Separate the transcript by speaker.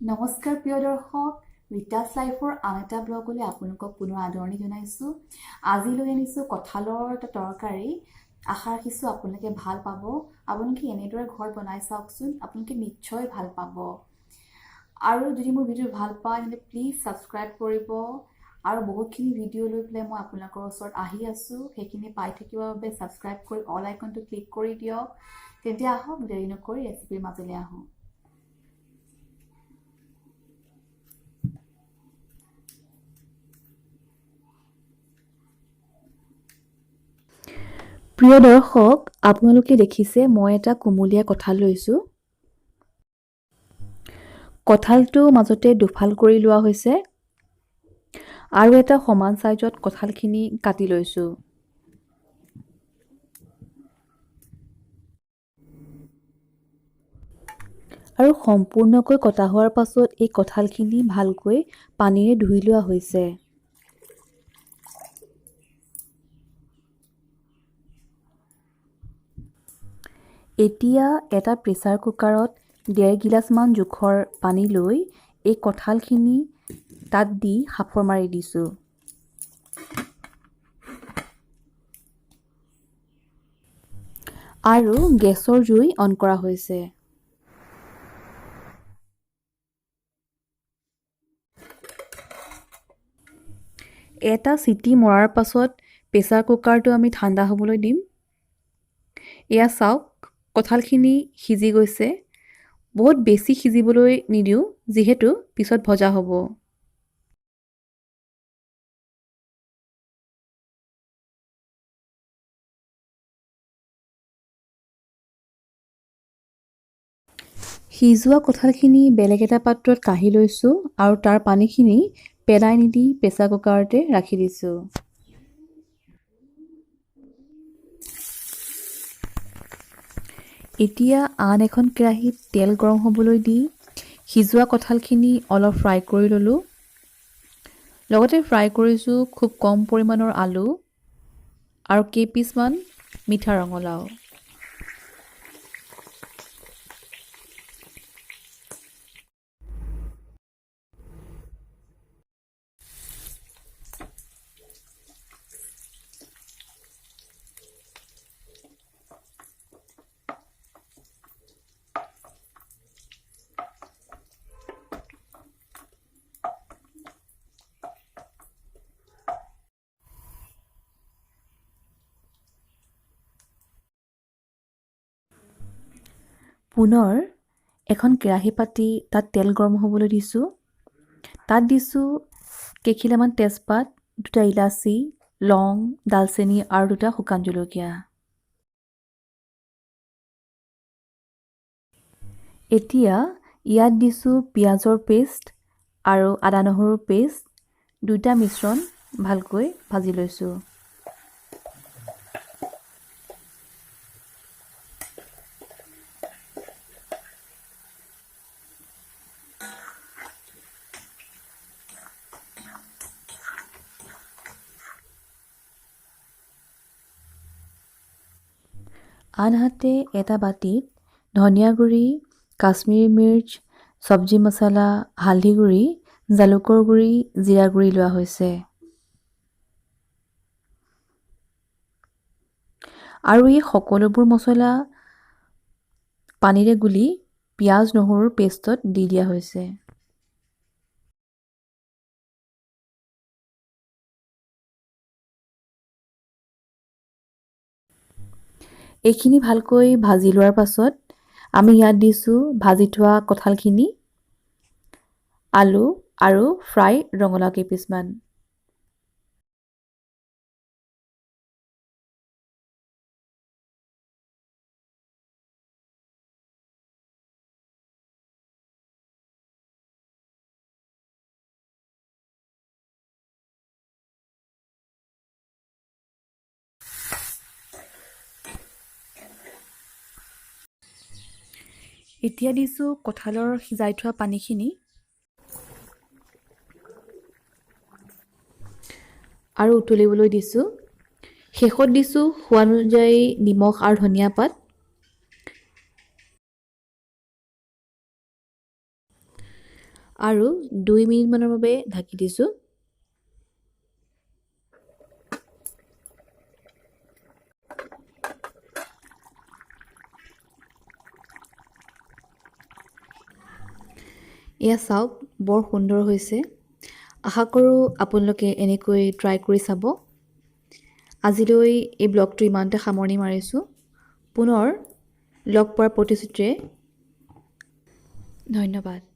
Speaker 1: নমস্কাৰ প্ৰিয় দৰ্শক, ৰিতাছ লাইফৰ আন এটা ব্লগলৈ আপোনালোকক পুনৰ আদৰণি জনাইছোঁ। আজি লৈ আনিছোঁ কঁঠালৰ এটা তৰকাৰী। আশা ৰাখিছোঁ আপোনালোকে ভাল পাব। আপোনালোকে এনেদৰে ঘৰত বনাই চাওকচোন, আপোনালোকে নিশ্চয় ভাল পাব। আৰু যদি মোৰ ভিডিঅ' ভাল পায় তেন্তে প্লিজ ছাবস্ক্ৰাইব কৰিব। আৰু বহুতখিনি ভিডিঅ' লৈ পেলাই মই আপোনালোকৰ ওচৰত আহি আছোঁ, সেইখিনি পাই থাকিবৰ বাবে ছাবস্ক্ৰাইব কৰি অল আইকনটো ক্লিক কৰি দিয়ক। তেন্তে আহক, দেৰি নকৰি ৰেচিপিৰ মাজলৈ আহোঁ। প্ৰিয় দৰ্শক, আপোনালোকে দেখিছে মই এটা কুমলীয়া কঁঠাল লৈছোঁ। কঁঠালটো মাজতে দুফাল কৰি লোৱা হৈছে আৰু এটা সমান চাইজত কঁঠালখিনি কাটি লৈছোঁ। আৰু সম্পূৰ্ণকৈ কটা হোৱাৰ পাছত এই কঁঠালখিনি ভালকৈ পানীৰে ধুই লোৱা হৈছে। এতিয়া এটা প্ৰেছাৰ কুকাৰত 1.5 গিলাচমান জোখৰ পানী লৈ এই কঁঠালখিনি তাত দি সাফৰ মাৰি দিছোঁ। আৰু গেছৰ জুই অন কৰা হৈছে। এটা চিটি মৰাৰ পাছত প্ৰেছাৰ কুকাৰটো আমি ঠাণ্ডা হ'বলৈ দিম। এয়া চাওক, কঁঠালখিনি সিজি গৈছে। বহুত বেছি সিজিবলৈ নিদিওঁ, যিহেতু পিছত ভজা হ'ব। সিজোৱা কঁঠালখিনি বেলেগ এটা পাত্ৰত কাঢ়ি লৈছোঁ আৰু তাৰ পানীখিনি পেলাই নিদি প্ৰেছাৰ কুকাৰতে ৰাখি দিছোঁ। এতিয়া আন এখন কেৰাহীত তেল গৰম হ'বলৈ দি সিজোৱা কঁঠালখিনি অলপ ফ্ৰাই কৰি ল'লোঁ। লগতে ফ্ৰাই কৰিছোঁ খুব কম পৰিমাণৰ আলু আৰু কেইপিচমান মিঠা ৰঙালাও। পুনৰ এখন কেৰাহী পাতি তাত তেল গৰম হ'বলৈ দিছোঁ। তাত দিছোঁ কেইখিলামান তেজপাত, 2টা ইলাচি, লং, ডালচেনি আৰু 2টা শুকান জলকীয়া। এতিয়া ইয়াত দিছোঁ পিঁয়াজৰ পেষ্ট আৰু আদা নহৰুৰ পেষ্ট, 2টা মিশ্ৰণ ভালকৈ ভাজি লৈছোঁ। আনহাতে এটা বাতিত ধনিয়া গুড়ি, কাশ্মীৰী মিৰ্চ, চব্জি মছলা, হালধি গুড়ি, জালুকৰ গুড়ি, জিৰা গুড়ি লোৱা হৈছে। আৰু এই সকলোবোৰ মছলা পানীৰে গুলি পিঁয়াজ নহৰুৰ পেষ্টত দি দিয়া হৈছে। এইখিনি ভালকৈ ভাজি লোৱাৰ পাছত আমি ইয়াত দিছোঁ ভাজি থোৱা কঁঠালখিনি, আলু আৰু ফ্ৰাই ৰঙালাও কেইপিচমান। এতিয়া দিছোঁ কঁঠালৰ সিজাই থোৱা পানীখিনি আৰু উতলিবলৈ দিছোঁ। শেষত দিছোঁ সোৱাদ অনুযায়ী নিমখ আৰু ধনিয়া পাত।
Speaker 2: আৰু 2 মিনিটমানৰ বাবে ঢাকি দিছোঁ। এয়া চাওক বৰ সুন্দৰ হৈছে। আশা কৰোঁ আপোনালোকে এনেকৈ ট্ৰাই কৰি চাব। আজিলৈ এই ব্লগটো ইমানতে সামৰণি মাৰিছোঁ। পুনৰ লগ পোৱাৰ প্ৰতিশ্ৰুতিৰে ধন্যবাদ।